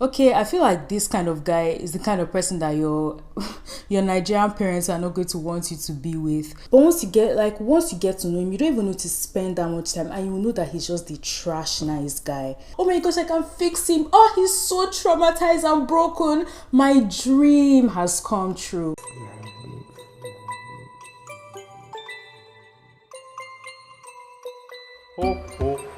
Okay, I feel like this kind of guy is the kind of person that your your Nigerian parents are not going to want you to be with. But once you get to know him, you don't even need to spend that much time, and you know that he's just the trash nice guy. Oh my gosh, I can fix him. Oh, he's so traumatized and broken. My dream has come true. Ho, ho, ho.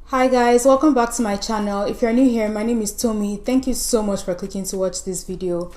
Hi guys, welcome back to my channel. If you're new here, my name is Tomi. Thank you so much for clicking to watch this video.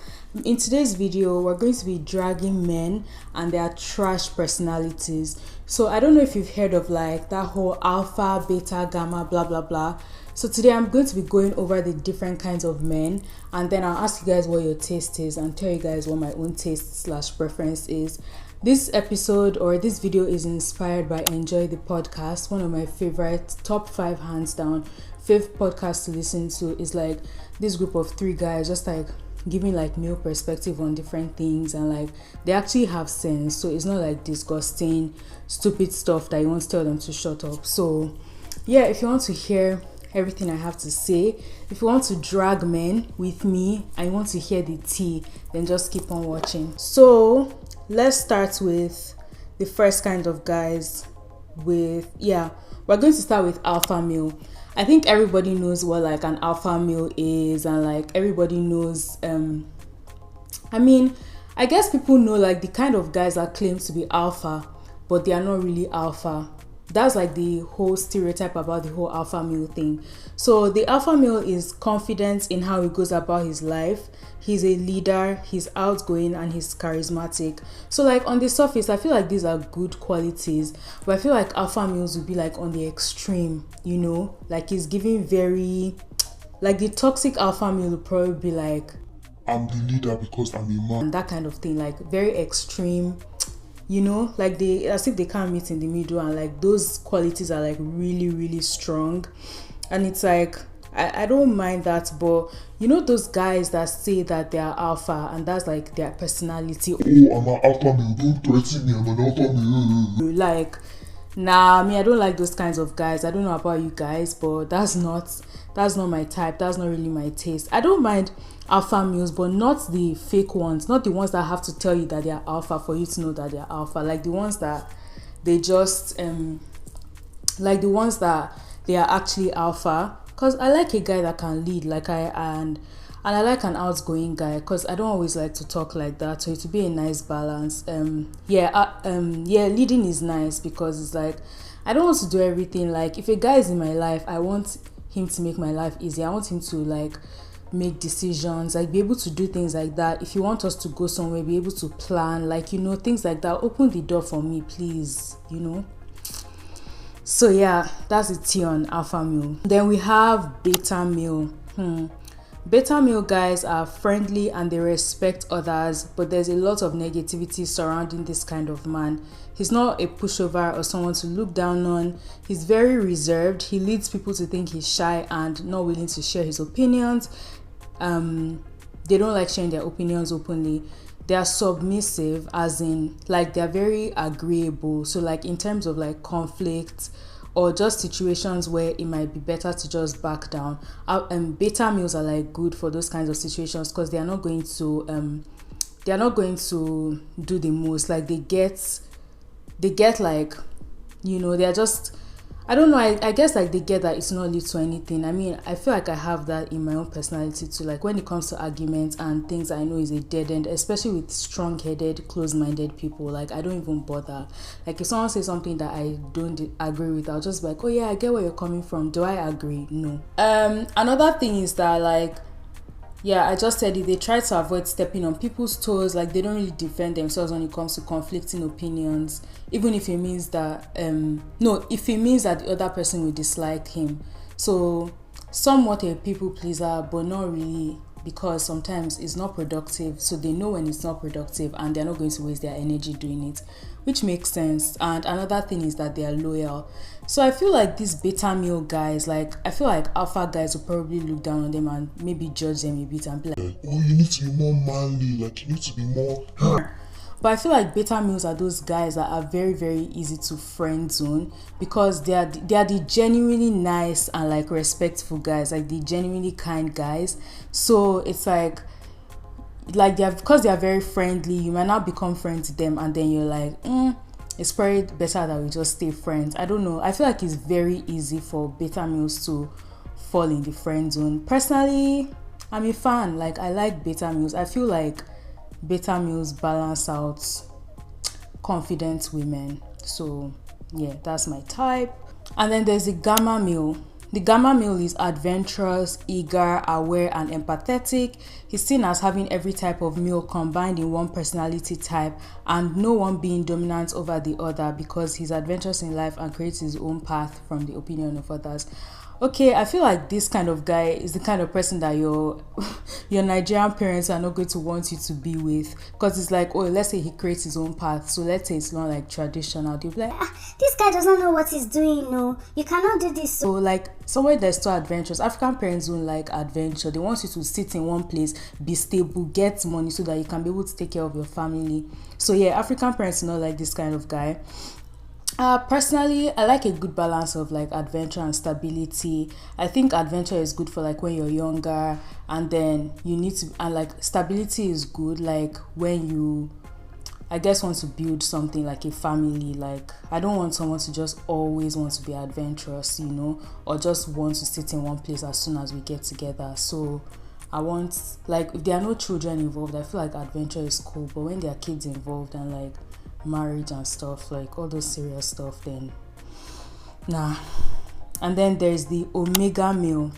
In today's video, we're going to be dragging men and their trash personalities. So I don't know if you've heard of like that whole alpha, beta, gamma, blah blah blah. So today I'm going to be going over the different kinds of men, and then I'll ask you guys what your taste is and tell you guys what my own taste / preference is. This episode or this video is inspired by Enjoy the Podcast, one of my favorite top 5 hands down favorite podcasts to listen to. Is like this group of 3 guys just like giving like male perspective on different things, and like they actually have sense, so it's not like disgusting stupid stuff that you want to tell them to shut up. So yeah, if you want to hear everything I have to say, if you want to drag men with me and you want to hear the tea, then just keep on watching. So let's start with the first kind of guys. We're going to start with alpha male. I think everybody knows what like an alpha male is, and like everybody knows I guess people know like the kind of guys that claim to be alpha but they are not really alpha. That's like the whole stereotype about the whole alpha male thing. So the alpha male is confident in how he goes about his life. He's a leader, he's outgoing, and he's charismatic. So like on the surface, I feel like these are good qualities, but I feel like alpha males would be like on the extreme, you know, like he's giving very, like the toxic alpha male would probably be like, I'm the leader because I'm a man. and that kind of thing, like very extreme, you know, like they as if they can't meet in the middle, and like those qualities are like really really strong. And it's like I don't mind that, but you know those guys that say that they are alpha and that's like their personality. Oh, I'm an alpha male, don't threaten me, I'm an alpha male. Like, nah, I don't like those kinds of guys. I don't know about you guys, but that's not my type. That's not really my taste. I don't mind alpha males, but not the fake ones, not the ones that have to tell you that they are alpha for you to know that they are alpha. Like the ones that they just like the ones that they are actually alpha. Because I like a guy that can lead, and I like an outgoing guy, because I don't always like to talk like that. So it would be a nice balance. Leading is nice because it's like I don't want to do everything. Like if a guy is in my life, I want him to make my life easy. I want him to like make decisions, like be able to do things like that. If you want us to go somewhere, be able to plan, like, you know, things like that. Open the door for me, please, you know. So yeah, that's the T on alpha male. Then we have beta male. Beta male guys are friendly and they respect others, but there's a lot of negativity surrounding this kind of man. He's not a pushover or someone to look down on. He's very reserved. He leads people to think he's shy and not willing to share his opinions. They don't like sharing their opinions openly. They are submissive, as in like they're very agreeable. So like in terms of like conflict or just situations where it might be better to just back down, beta males are like good for those kinds of situations because they are not going to do the most. Like they get like, you know, they're just, I don't know, I guess like they get that it's not lead to anything. I feel like I have that in my own personality too. Like when it comes to arguments and things I know is a dead end, especially with strong-headed, closed-minded people, like I don't even bother. Like if someone says something that I don't agree with, I'll just be like, oh yeah, I get where you're coming from. Do I agree? No. Another thing is that like, yeah, I just said it, they try to avoid stepping on people's toes. Like they don't really defend themselves when it comes to conflicting opinions, even if it means that if it means that the other person will dislike him. So somewhat a people pleaser, but not really because sometimes it's not productive, so they know when it's not productive and they're not going to waste their energy doing it, which makes sense. And another thing is that they are loyal. So I feel like these beta male guys, like I feel like alpha guys will probably look down on them and maybe judge them a bit and be like, oh, you need to be more manly, like you need to be more. But I feel like beta males are those guys that are very, very easy to friend zone, because they are the genuinely nice and like respectful guys, like the genuinely kind guys. So it's like because they are very friendly, you might not become friends with them, and then you're like, it's probably better that we just stay friends. I don't know. I feel like it's very easy for beta males to fall in the friend zone. Personally, I'm a fan. Like, I like beta males. I feel like beta males balance out confident women. So yeah, that's my type. And then there's the gamma male. The gamma male is adventurous, eager, aware, and empathetic. He's seen as having every type of male combined in one personality type, and no one being dominant over the other, because he's adventurous in life and creates his own path from the opinion of others. Okay, I feel like this kind of guy is the kind of person that your Nigerian parents are not going to want you to be with, because it's like, oh, let's say he creates his own path, so let's say it's not like traditional. They'll be like, this guy does not know what he's doing. No, you cannot do this. So like somewhere that's so adventurous. African parents don't like adventure. They want you to sit in one place, be stable, get money so that you can be able to take care of your family. So yeah, African parents do not like this kind of guy. Personally, I like a good balance of like adventure and stability. I think adventure is good for like when you're younger, and then you need to, and like stability is good like when you, I guess, want to build something like a family. Like, I don't want someone to just always want to be adventurous, or just want to sit in one place as soon as we get together. So I want, like, if there are no children involved, I feel like adventure is cool. But when there are kids involved and like marriage and stuff, like all those serious stuff, then nah. And then there's the omega male.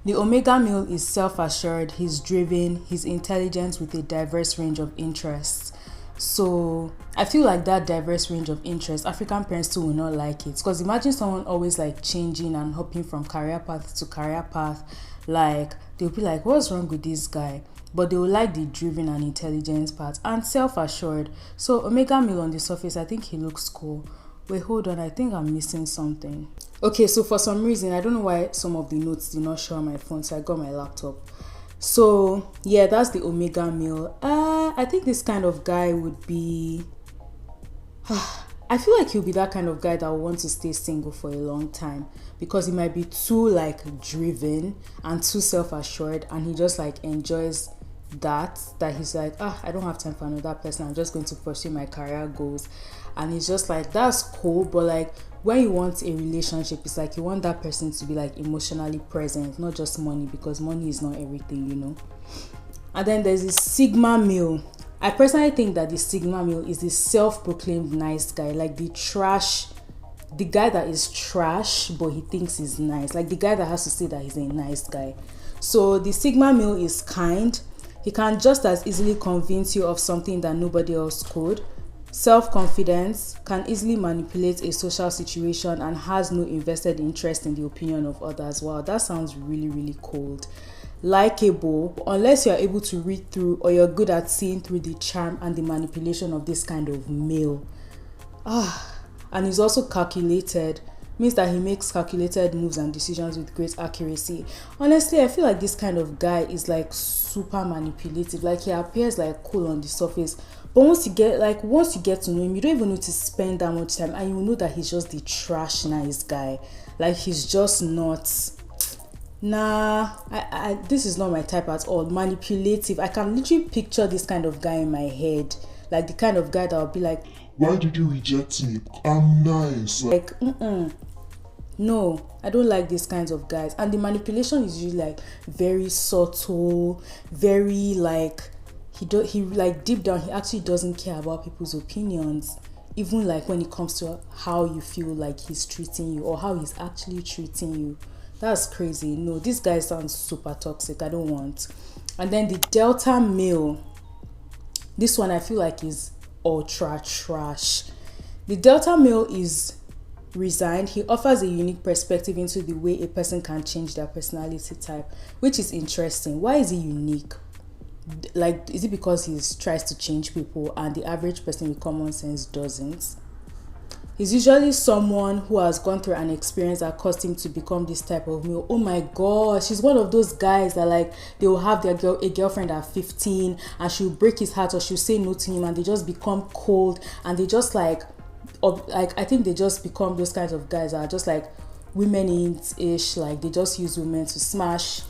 The omega male is self-assured, he's driven, he's intelligent with a diverse range of interests. So I feel like that diverse range of interests, African parents too will not like it, because imagine someone always like changing and hopping from career path to career path. Like, they'll be like, what's wrong with this guy? But they will like the driven and intelligent part and self-assured. So omega male on the surface, I think he looks cool. Wait, hold on, I think I'm missing something. Okay, so for some reason, I don't know why some of the notes did not show on my phone, so I got my laptop. So yeah, that's the omega male. I think this kind of guy would be I feel like he'll be that kind of guy that will want to stay single for a long time, because he might be too like driven and too self-assured, and he just like enjoys that he's like, I don't have time for another person, I'm just going to pursue my career goals. And he's just like, that's cool, but like when you want a relationship, it's like you want that person to be like emotionally present, not just money, because money is not everything. And then there's this sigma male. I personally think that the sigma male is the self-proclaimed nice guy, like the guy that is trash but he thinks he's nice, like the guy that has to say that he's a nice guy. So the sigma male is kind. He can just as easily convince you of something that nobody else could. Self-confidence, can easily manipulate a social situation, and has no invested interest in the opinion of others. Wow, that sounds really, really cold. Likeable, unless you're able to read through, or you're good at seeing through the charm and the manipulation of this kind of male. And he's also calculated, means that he makes calculated moves and decisions with great accuracy. Honestly, I feel like this kind of guy is like super manipulative. Like, he appears like cool on the surface, but once you get to know him, you don't even need to spend that much time, and you know that he's just the trash nice guy. Like, he's just not, this is not my type at all. Manipulative. I can literally picture this kind of guy in my head, like the kind of guy that will be like, why did you reject me? I'm nice. Like, no, I don't like these kinds of guys. And the manipulation is usually like very subtle, very like, he like deep down, he actually doesn't care about people's opinions, even like when it comes to how you feel like he's treating you, or how he's actually treating you. That's crazy. No, this guy sounds super toxic. I don't want. And then the delta male, this one I feel like is ultra trash. The delta male is Resigned, he offers a unique perspective into the way a person can change their personality type, which is interesting. Why is he unique? Like, is it because he tries to change people and the average person with common sense doesn't? He's usually someone who has gone through an experience that caused him to become this type of male. Oh my gosh, he's one of those guys that, like, they will have a girlfriend at 15 and she'll break his heart or she'll say no to him and they just become cold and they just like I think they just become those kinds of guys that are just like women-ish, like they just use women to smash,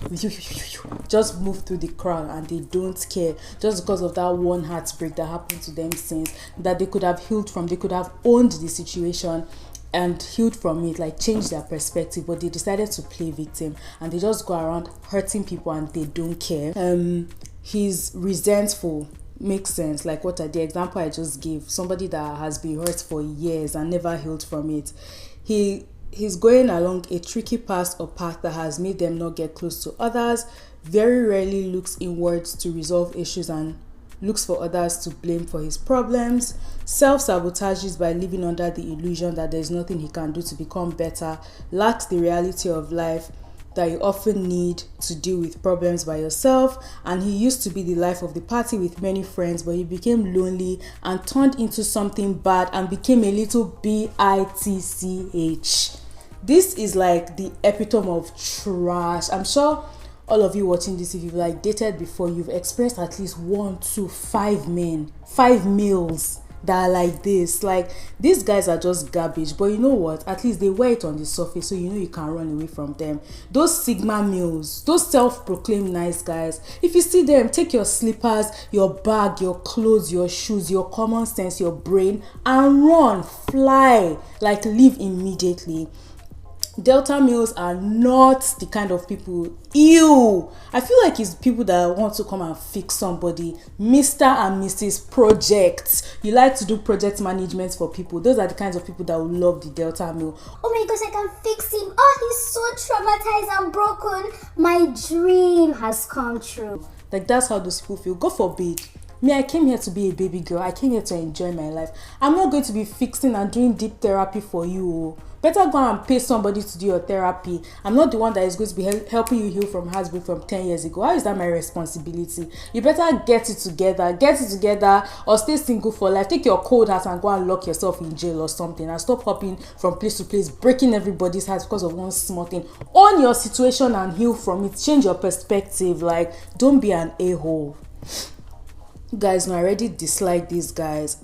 just move through the crowd and they don't care just because of that one heartbreak that happened to them since that they could have healed from. They could have owned the situation and healed from it, like changed their perspective, but they decided to play victim and they just go around hurting people and they don't care. He's resentful. Makes sense, like what the example I just gave, somebody that has been hurt for years and never healed from it. He's going along a tricky path or path that has made them not get close to others, very rarely looks inwards to resolve issues and looks for others to blame for his problems, self-sabotages by living under the illusion that there's nothing he can do to become better, lacks the reality of life that you often need to deal with problems by yourself, and he used to be the life of the party with many friends, but he became lonely and turned into something bad and became a little bitch. This is like the epitome of trash. I'm sure all of you watching this, if you've like dated before, you've experienced at least 1 to 5 men, 5 males that are like this. Like, these guys are just garbage, but you know what, at least they wear it on the surface so you know you can run away from them. Those sigma males, those self-proclaimed nice guys, if you see them, take your slippers, your bag, your clothes, your shoes, your common sense, your brain, and run, fly, like leave immediately. Delta males are not the kind of people, ew, I feel like it's people that want to come and fix somebody. Mr. and Mrs. Project, you like to do project management for people. Those are the kinds of people that will love the Delta male. Oh my gosh, I can fix him. Oh, he's so traumatized and broken. My dream has come true. Like, that's how those people feel. God forbid. Me, I came here to be a baby girl. I came here to enjoy my life. I'm not going to be fixing and doing deep therapy for you. Better go and pay somebody to do your therapy. I'm not the one that is going to be helping you heal from heartbreak from 10 years ago. How is that my responsibility? You better get it together, or stay single for life. Take your cold heart and go and lock yourself in jail or something, and stop hopping from place to place, breaking everybody's heart because of one small thing. Own your situation and heal from it. Change your perspective. Like, don't be an a-hole. Guys, I already dislike these guys.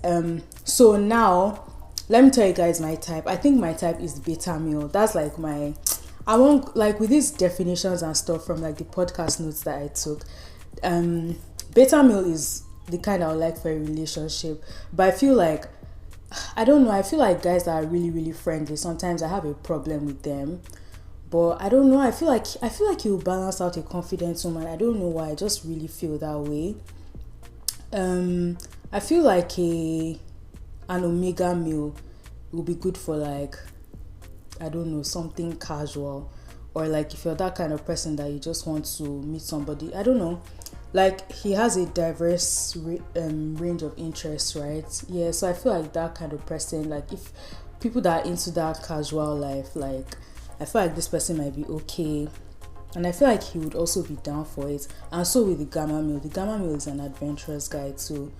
So now let me tell you guys my type. I think my type is beta male. That's like I want, like, with these definitions and stuff from like the podcast notes that I took, beta male is the kind I would like for a relationship. But I feel like, I don't know, I feel like guys that are really, really friendly, sometimes I have a problem with them. But I don't know, I feel like he will balance out a confident woman. I don't know why, I just really feel that way. I feel like an omega male will be good for, like, I don't know, something casual, or like if you're that kind of person that you just want to meet somebody, I don't know, like he has a diverse range of interests, right? Yeah, so I feel like that kind of person, like if people that are into that casual life, like I feel like this person might be okay. And I feel like he would also be down for it. And so with the Gama male. The Gama male is an adventurous guy too.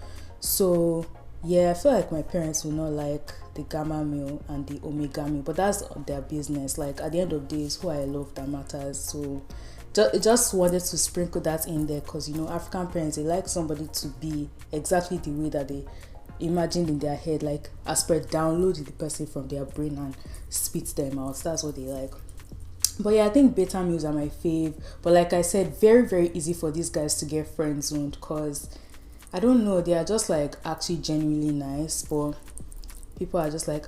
So yeah, I feel like my parents will not like the Gama male and the Omega male. But that's their business. Like, at the end of the day, it's who I love that matters. So just wanted to sprinkle that in there. Because, you know, African parents, they like somebody to be exactly the way that they imagined in their head. Like, as per download the person from their brain and spit them out. That's what they like. But yeah, I think beta males are my fave. But like I said, very, very easy for these guys to get friend zoned, because I don't know, they are just like actually genuinely nice, but people are just like,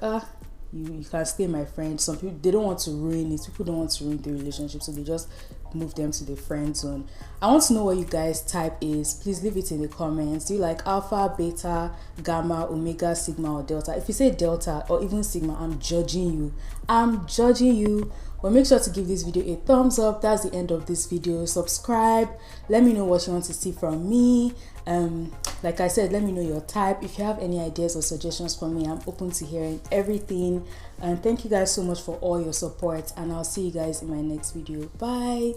you can stay my friend. Some people, they don't want to ruin it. People don't want to ruin the relationship, so they just move them to the friend zone. I want to know what you guys' type is. Please leave it in the comments. Do you like alpha, beta, gamma, omega, sigma, or delta? If you say delta or even sigma, I'm judging you. But make sure to give this video a thumbs up. That's the end of this video. Subscribe. Let me know what you want to see from me. Like I said, let me know your type. If you have any ideas or suggestions for me, I'm open to hearing everything. And thank you guys so much for all your support, and I'll see you guys in my next video. Bye.